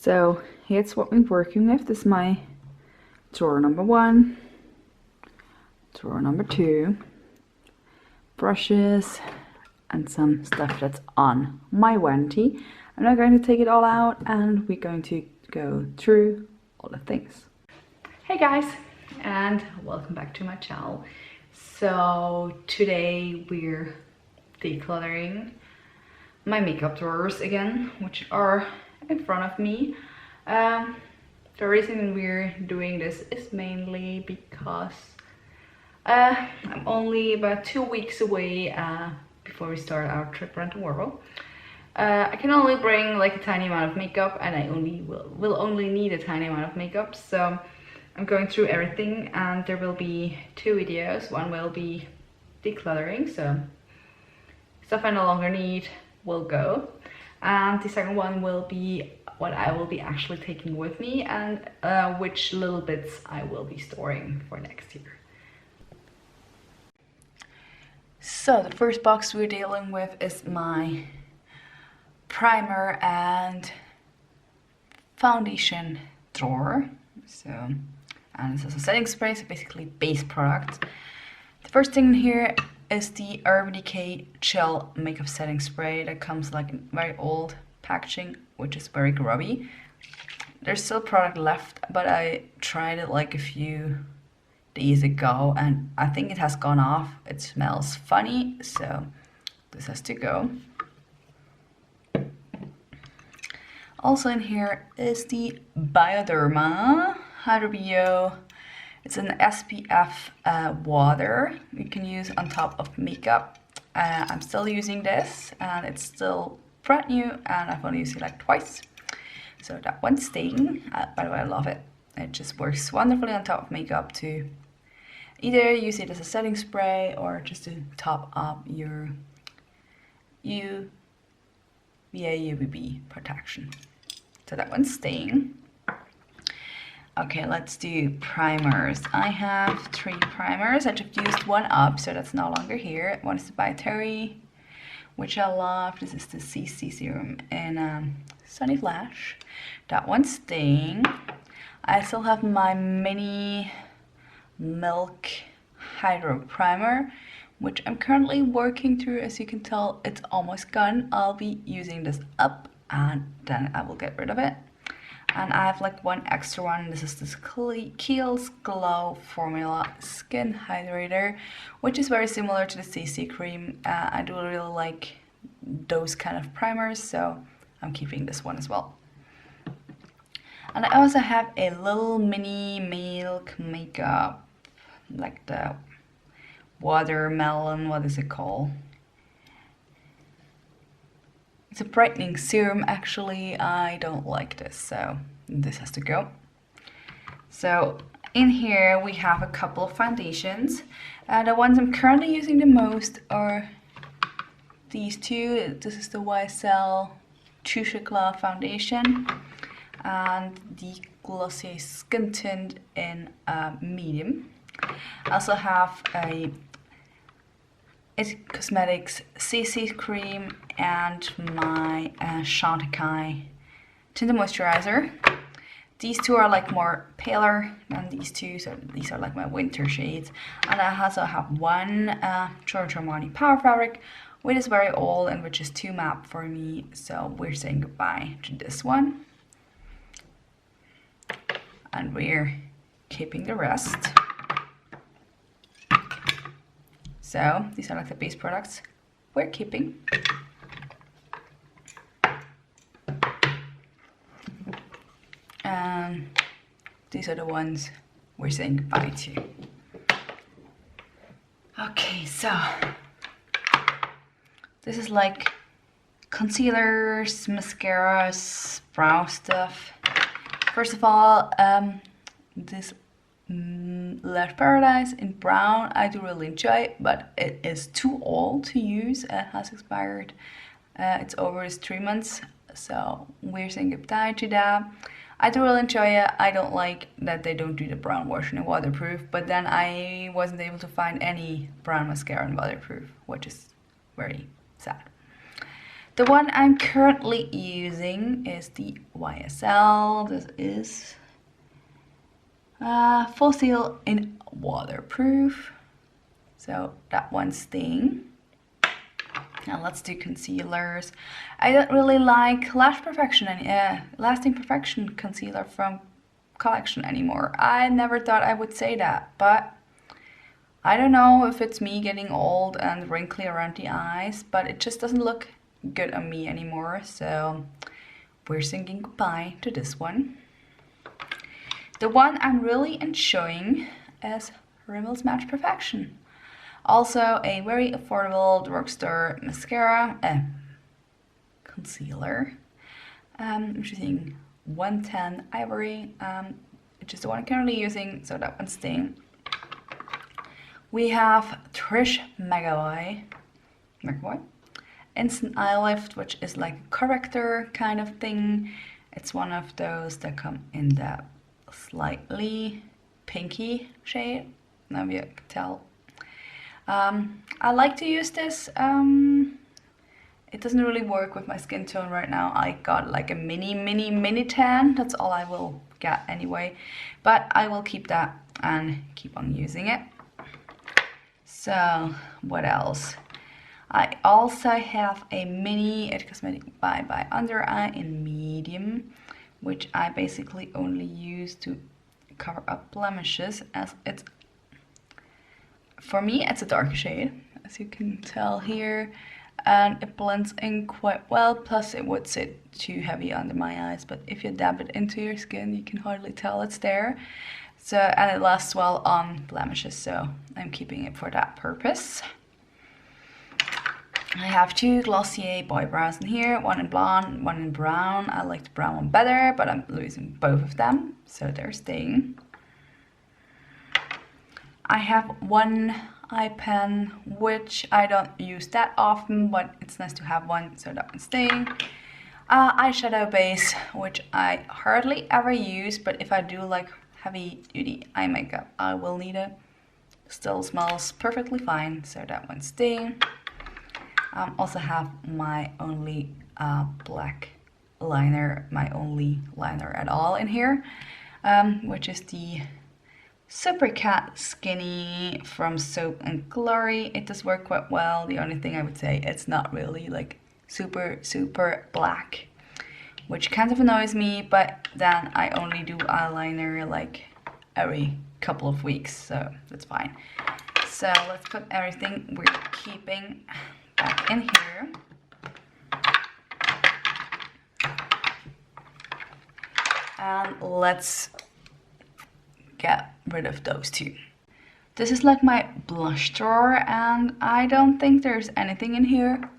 So here's what we're working with. This is my drawer number 1, drawer number 2, brushes, and some stuff that's on my vanity. I'm now going to take it all out and we're going to go through all the things. Hey guys, and welcome back to my channel. So today we're decluttering my makeup drawers again, which are in front of me. The reason we're doing this is mainly because I'm only about 2 weeks away before we start our trip around the world. I can only bring like a tiny amount of makeup, and I will only need a tiny amount of makeup, so I'm going through everything, and there will be 2 videos. One will be decluttering, so stuff I no longer need will go, and the second one will be what I will be actually taking with me, and which little bits I will be storing for next year. So the first box we're dealing with is my primer and foundation drawer. So, and this is a setting spray, so basically base product. The first thing in here is the Urban Decay Gel Makeup Setting Spray that comes like in very old packaging, which is very grubby. There's still product left, but I tried it like a few days ago and I think it has gone off. It smells funny, so this has to go. Also in here is the Bioderma Hydro Bio. It's an SPF water you can use on top of makeup. I'm still using this and it's still brand new and I've only used it like twice. So that one's staying. By the way, I love it. It just works wonderfully on top of makeup to either use it as a setting spray or just to top up your UVB protection. So that one's staying. Okay, let's do primers. I have 3 primers. I just used one up, so that's no longer here. One is by Terry, which I love. This is the CC serum in Sunny Flash. That one's staying. I still have my Mini Milk Hydro Primer, which I'm currently working through. As you can tell, it's almost gone. I'll be using this up and then I will get rid of it. And I have like one extra one. This is this Kiehl's Glow Formula Skin Hydrator, which is very similar to the CC cream. I do really like those kind of primers, so I'm keeping this one as well. And I also have a little mini milk makeup, like the watermelon, what is it called? It's a brightening serum. Actually, I don't like this, so this has to go. So in here we have a couple of foundations. The ones I'm currently using the most are these 2. This is the YSL True Chocolat Foundation and the Glossier Skin Tint in medium. I also have a It Cosmetics CC cream and my Chantecaille tinted moisturizer. These 2 are like more paler than these 2, so these are like my winter shades. And I also have one Giorgio Armani Power Fabric, which is very old and which is too matte for me, so we're saying goodbye to this one. And we're keeping the rest. So these are like the base products we're keeping. And these are the ones we're saying goodbye to. Okay, so this is like concealers, mascaras, brow stuff. First of all, this Lash Paradise in brown I do really enjoy, but it is too old to use. It has expired. It's over its 3 months, so we're saying goodbye to that. I do really enjoy it. I don't like that they don't do the brown version in waterproof, but then I wasn't able to find any brown mascara in waterproof, which is very sad. The one I'm currently using is the YSL. This is full seal in waterproof. So that one's staying. Now let's do concealers. I don't really like Lasting Perfection concealer from Collection anymore. I never thought I would say that, but I don't know if it's me getting old and wrinkly around the eyes, but it just doesn't look good on me anymore. So we're saying goodbye to this one. The one I'm really enjoying is Rimmel's Match Perfection. Also a very affordable drugstore mascara, concealer. I'm using 110 Ivory, which is the one I'm currently using, so that one's staying. We have Trish McAvoy Instant Eye Lift, which is like a corrector kind of thing. It's one of those that come in that slightly pinky shade. Now you can tell. I like to use this. It doesn't really work with my skin tone right now. I got like a mini tan. That's all I will get anyway. But I will keep that and keep on using it. So what else? I also have a mini It Cosmetics by Under Eye in medium, which I basically only use to cover up blemishes, as it's, for me, it's a dark shade, as you can tell here, and it blends in quite well. Plus it would sit too heavy under my eyes, but if you dab it into your skin, you can hardly tell it's there. So, and it lasts well on blemishes, so I'm keeping it for that purpose. I have two Glossier boy brows in here, one in blonde, one in brown. I like the brown one better, but I'm losing both of them, so they're staying. I have one eye pen, which I don't use that often, but it's nice to have one, so that one's staying. Eyeshadow base, which I hardly ever use, but if I do like heavy duty eye makeup, I will need it. Still smells perfectly fine, so that one's staying. Also have my only black liner, my only liner at all in here, which is the Super Cat Skinny from Soap and Glory. It does work quite well. The only thing I would say, it's not really like super black, which kind of annoys me, but then I only do eyeliner like every couple of weeks, so that's fine. So let's put everything we're keeping back in here. And let's get rid of those two. This is like my blush drawer, and I don't think there's anything in here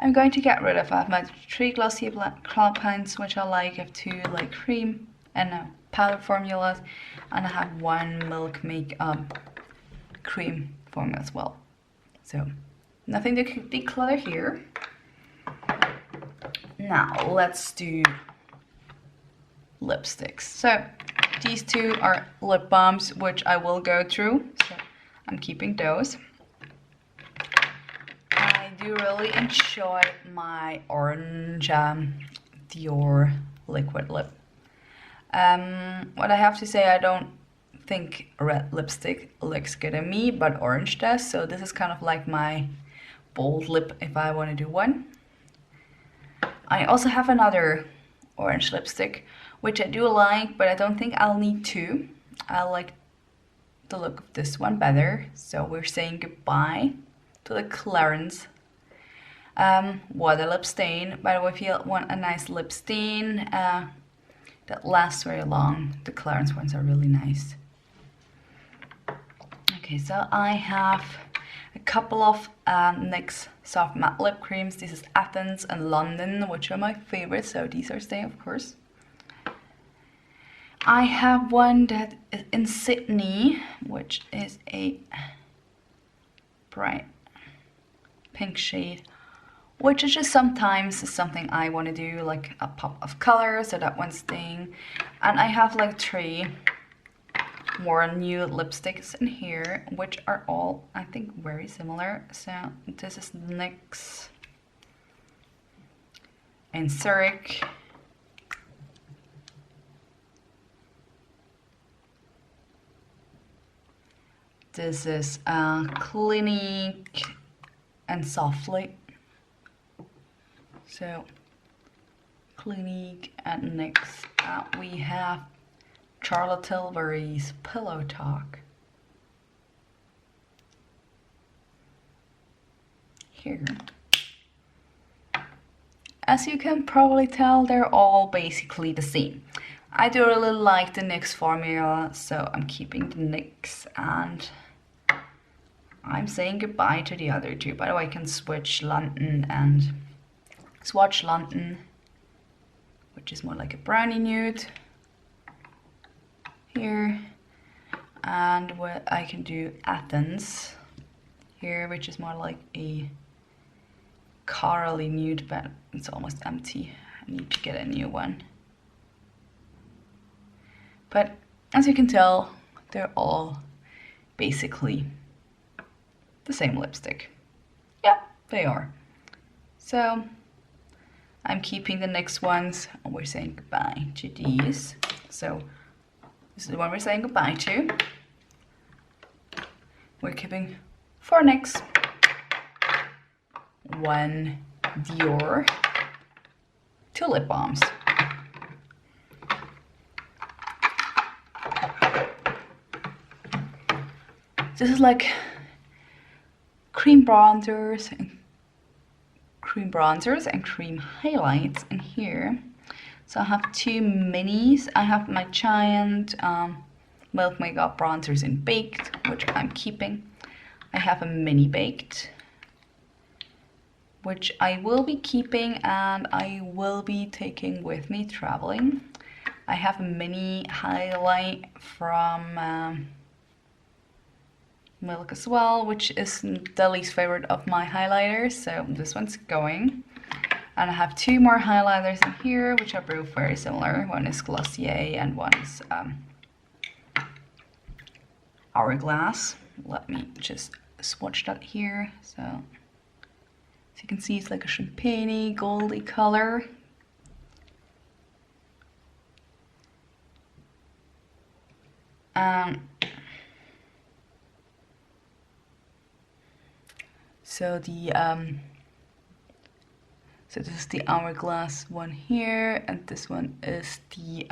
I'm going to get rid of. I have my 3 Glossier cloud pens, which I like. I have 2 like cream and powder formulas, and I have 1 Milk Makeup cream formula as well. So nothing to declutter here. Now let's do lipsticks. So these two are lip balms, which I will go through, so I'm keeping those. I do really enjoy my orange Dior liquid lip. What I have to say, I don't think red lipstick looks good on me, but orange does, so this is kind of like my bold lip if I want to do one. I also have another orange lipstick, which I do like, but I don't think I'll need 2. I like the look of this one better, so we're saying goodbye to the Clarins water lip stain. By the way, if you want a nice lip stain that lasts very long, the Clarins ones are really nice. Okay, so I have a couple of NYX soft matte lip creams. This is Athens and London, which are my favorites, so these are staying, of course. I have one that is in Sydney, which is a bright pink shade, which is just sometimes something I want to do, like a pop of color, so that one's staying. And I have like 3 more new lipsticks in here, which are all, I think, very similar. So this is NYX in Zurich. This is Clinique and Softly. So Clinique, and next we have Charlotte Tilbury's Pillow Talk. Here. As you can probably tell, they're all basically the same. I do really like the NYX formula, so I'm keeping the NYX, and I'm saying goodbye to the other two. By the way, I can switch London and swatch London, which is more like a brownie nude here, and what I can do Athens here, which is more like a corally nude, but it's almost empty. I need to get a new one. But as you can tell, they're all basically the same lipstick. Yeah, they are. So I'm keeping the next ones, and we're saying goodbye to these. So this is the one we're saying goodbye to. We're keeping 4 NYX, 1 Dior, 2 lip balms. This is like cream bronzers and cream highlights in here. So I have 2 minis. I have my giant Milk Makeup bronzers in Baked, which I'm keeping. I have a mini Baked, which I will be keeping and I will be taking with me traveling. I have a mini highlight from Milk as well, which is the least favorite of my highlighters, so this one's going. And I have 2 more highlighters in here, which are both very similar. One is Glossier and one is Hourglass. Let me just swatch that here. So as you can see, it's like a champagne-y, goldy color. So this is the Hourglass one here, and this one is the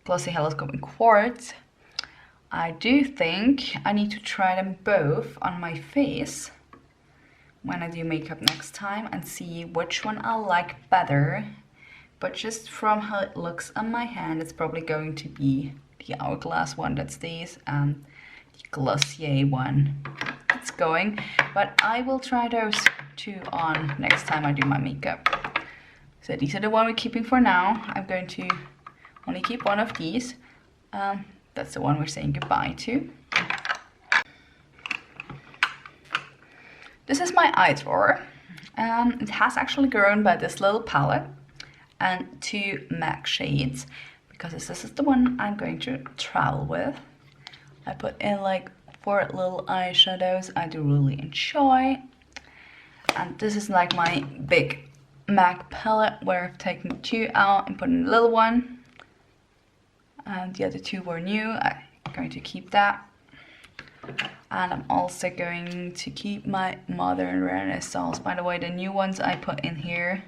Glossy Telescope in Quartz. I do think I need to try them both on my face when I do makeup next time and see which one I like better. But just from how it looks on my hand, it's probably going to be the Hourglass one that stays and the Glossier one that's going. But I will try those 2 on next time I do my makeup. So these are the one we're keeping for now. I'm going to only keep one of these. That's the one we're saying goodbye to. This is my eye drawer. It has actually grown by this little palette and 2 MAC shades, because this is the one I'm going to travel with. I put in like 4 little eyeshadows I do really enjoy. And this is like my big MAC palette where I've taken 2 out and put in a little one. And the other 2 were new. I'm going to keep that. And I'm also going to keep my Modern Renaissance. By the way, the new ones I put in here.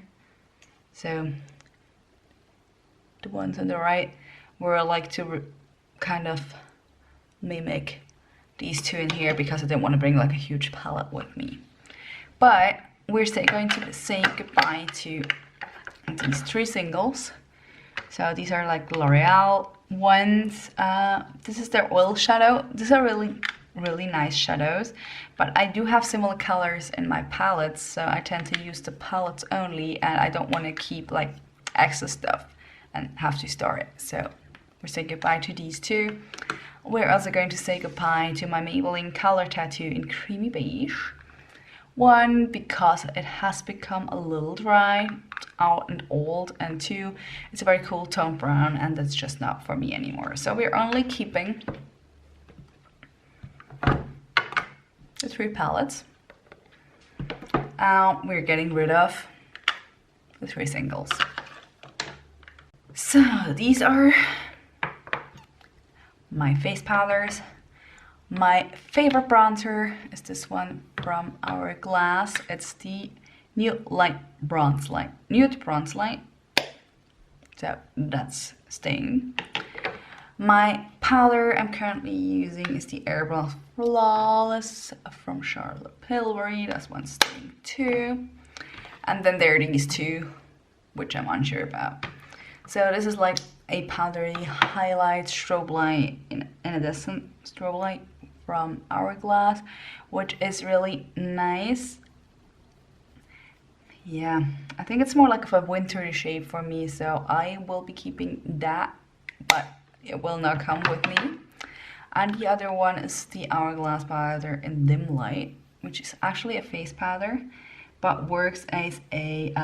So the ones on the right were like to kind of mimic these 2 in here, because I didn't want to bring like a huge palette with me. But we're still going to say goodbye to these 3 singles. So these are like L'Oreal ones. This is their oil shadow. These are really nice shadows, but I do have similar colors in my palettes, so I tend to use the palettes only, and I don't want to keep like extra stuff and have to store it. So we're saying goodbye to these 2. We're also going to say goodbye to my Maybelline Color Tattoo in Creamy Beige. One, because it has become a little dry, out and old, and 2, it's a very cool tone brown, and that's just not for me anymore. So we're only keeping the 3 palettes. We're getting rid of the 3 singles. So these are my face powders. My favorite bronzer is this one from Hourglass. It's the Nude Bronze Light. So that's staying. My powder I'm currently using is the Airbrush Flawless from Charlotte Tilbury. That's one staying too. And then there are these two, which I'm unsure about. So this is like a powdery highlight strobe light, iridescent strobe light from Hourglass, which is really nice. Yeah, I think it's more like of a wintry shade for me, so I will be keeping that, but it will not come with me. And the other one is the Hourglass powder in Dim Light, which is actually a face powder, but works as a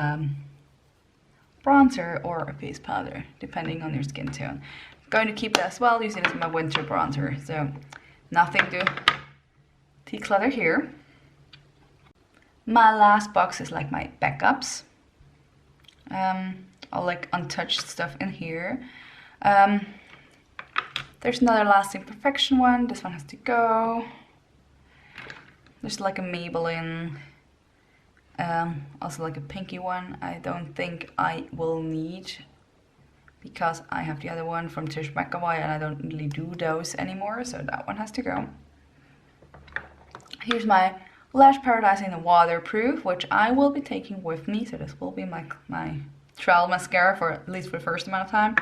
bronzer or a face powder, depending on your skin tone. I'm going to keep that as well, use it as my winter bronzer, so nothing to declutter here. My last box is like my backups. All like untouched stuff in here. There's another Lasting Perfection one. This one has to go. There's like a Maybelline, also like a pinky one. I don't think I will need, because I have the other one from Tish McAvoy and I don't really do those anymore, so that one has to go. Here's my Lash Paradise in the Waterproof, which I will be taking with me, so this will be my travel mascara for at least for the first amount of time.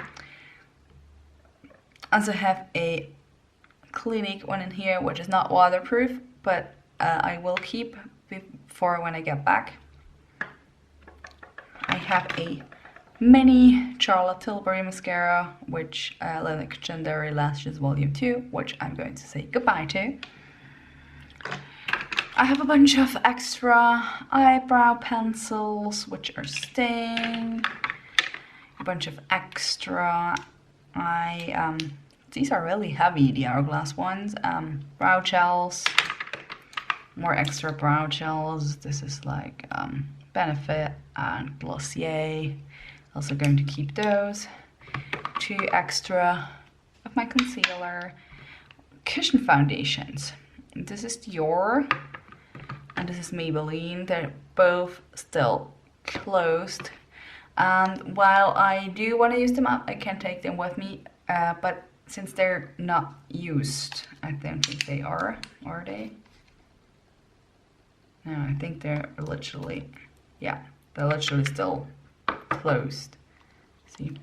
I also have a Clinique one in here, which is not waterproof, but I will keep for when I get back. I have a mini Charlotte Tilbury mascara, which Legendary Lashes Volume 2, which I'm going to say goodbye to. I have a bunch of extra eyebrow pencils, which are staying. A bunch of extra these are really heavy, the Hourglass ones. Brow gels, more extra brow gels. This is like Benefit and Glossier. Also going to keep those. 2 extra of my concealer. Cushion foundations. This is Dior and this is Maybelline. They're both still closed. And while I do want to use them up, I can take them with me. But since they're not used, I don't think they are they? No, I think they're literally, yeah, they're literally still closed. See?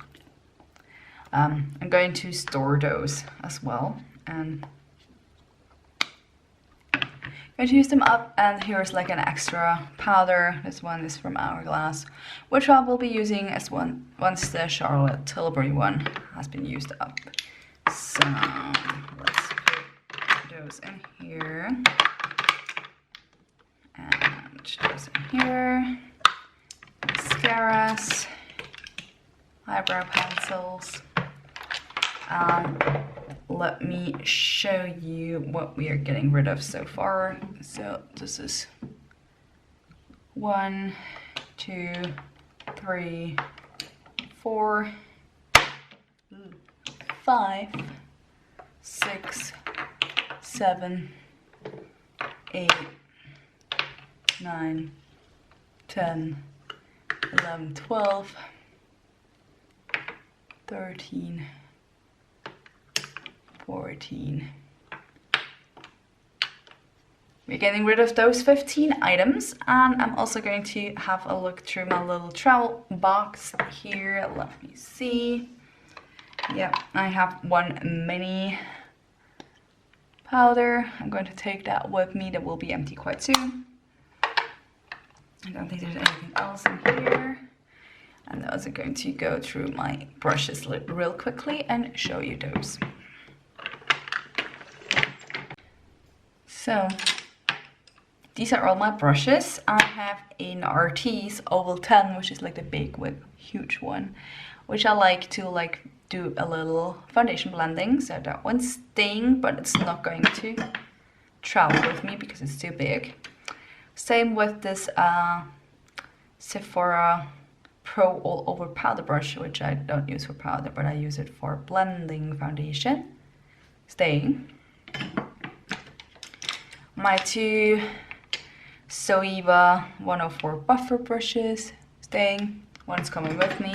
I'm going to store those as well, and I'm going to use them up. And here's like an extra powder. This one is from Hourglass, which I will be using as once the Charlotte Tilbury one has been used up. So let's put those in here and those in here. Mascaras, eyebrow pencils. Let me show you what we are getting rid of so far. So this is 1, 2, 3, 4, 5, 6, 7, 8, 9, 10, 11, 12, 13, 14. We're getting rid of those 15 items, and I'm also going to have a look through my little travel box here. Let me see. Yep, I have one mini powder. I'm going to take that with me. That will be empty quite soon. I don't think there's anything else in here. And I'm also going to go through my brushes real quickly and show you those. So these are all my brushes. I have an Artis Oval 10, which is like the big, huge one, which I like to do a little foundation blending. So that one's staying, but it's not going to travel with me because it's too big. Same with this Sephora Pro All Over Powder Brush, which I don't use for powder, but I use it for blending foundation. Staying. My two Zoeva 104 buffer brushes. Staying. One's coming with me.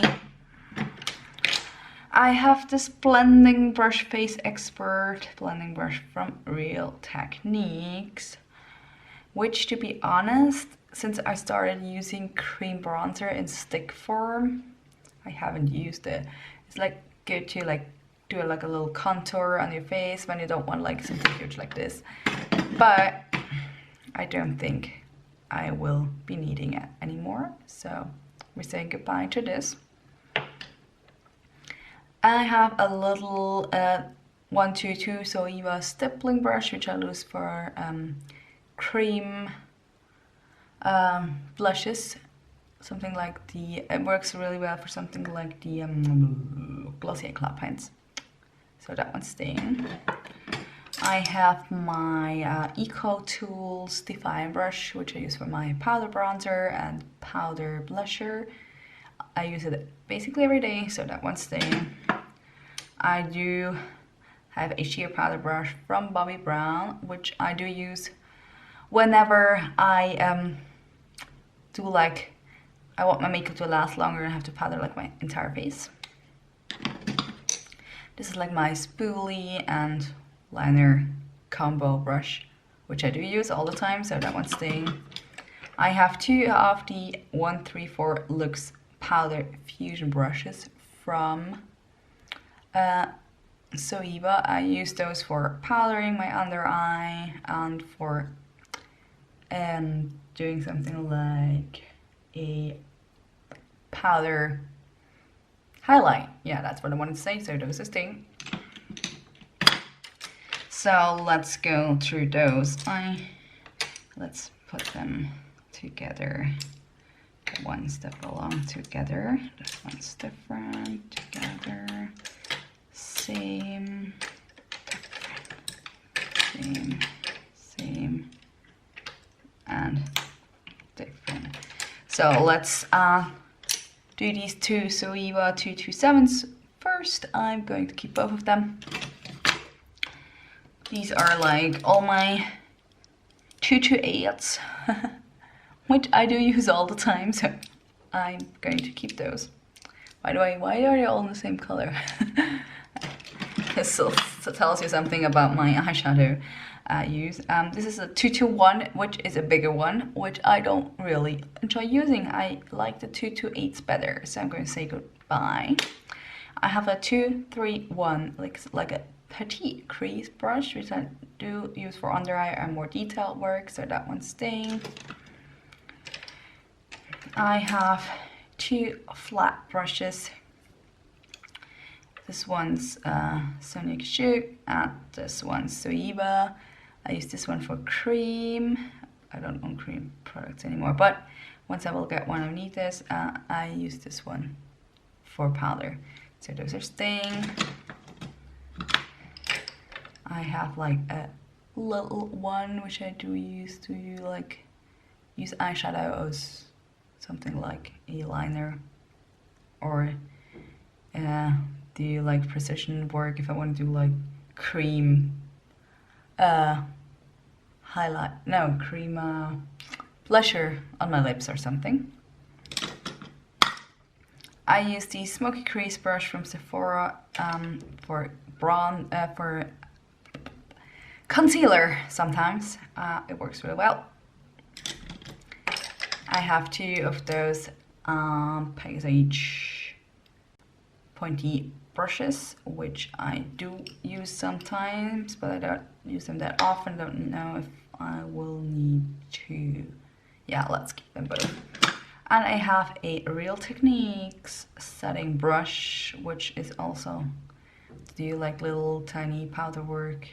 I have this blending brush, Face Expert blending brush from Real Techniques, which, to be honest, since I started using cream bronzer in stick form, I haven't used it. It's like good to like do like a little contour on your face when you don't want like something huge like this. But I don't think I will be needing it anymore. So we're saying goodbye to this. I have a little 122 Zoeva stippling brush, which I use for cream blushes. Something like it works really well for something like the Glossier Cloud Paints. So that one's staying. I have my Eco Tools Define brush, which I use for my powder bronzer and powder blusher. I use it basically every day, so that one's staying. I do have a sheer powder brush from Bobbi Brown, which I do use whenever I do like, I want my makeup to last longer and have to powder like my entire face. This is like my spoolie and liner combo brush, which I do use all the time, so that one's staying. I have two of the 134 Luxe Powder Fusion brushes from Zoeva. I use those for powdering my under eye and for doing something like a powder highlight. Yeah, that's what I wanted to say, so those are staying. So let's go through those. Let's put them together. The ones that belong together. This one's different. Together. Same. Same. Same. And different. So let's do these two Zoeva 227s first. I'm going to keep both of them. These are like all my 228s, which I do use all the time, so I'm going to keep those. By the way, why are they all in the same color? This tells you something about my eyeshadow use. This is a 221, which is a bigger one, which I don't really enjoy using. I like the 228s better, so I'm going to say goodbye. I have a 231, like a petite crease brush, which I do use for under eye and more detailed work, so that one's staying. I have two flat brushes. This one's Sonic Shoe and this one's Zoeva. I use this one for cream. I don't own cream products anymore, but once I will get one of this, I use this one for powder. So those are staying. I have like a little one which I do use to use eyeshadows, something like a liner, or do like precision work if I want to do like cream highlight, no, cream blusher on my lips or something. I use the Smoky Crease brush from Sephora for concealer sometimes. It works really well. I have two of those Paysage pointy brushes, which I do use sometimes, but I don't use them that often. Don't know if I will need to. Yeah, let's keep them both. And I have a Real Techniques setting brush, which is also to do like little tiny powder work.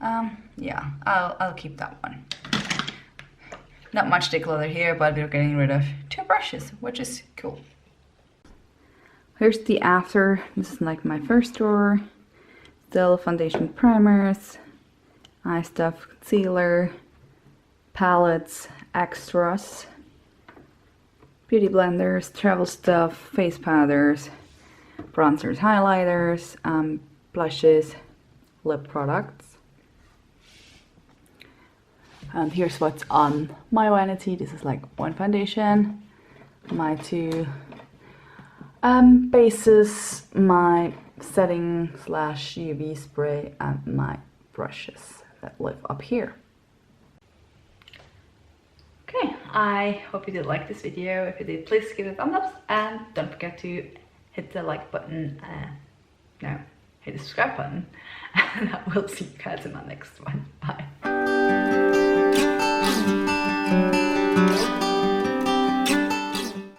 Yeah, I'll keep that one. Not much declutter here, but we're getting rid of two brushes, which is cool. Here's the after. This is like my first drawer. Still foundation primers, eye stuff, concealer, palettes, extras. beauty blenders, travel stuff, face powders, bronzers, highlighters, blushes, lip products. And here's what's on my vanity. This is like one foundation, my two bases, my setting / UV spray, and my brushes that live up here. Okay, I hope you did like this video. If you did, please give it a thumbs up and don't forget to hit the like button, hit the subscribe button, and I will see you guys in my next one. Bye.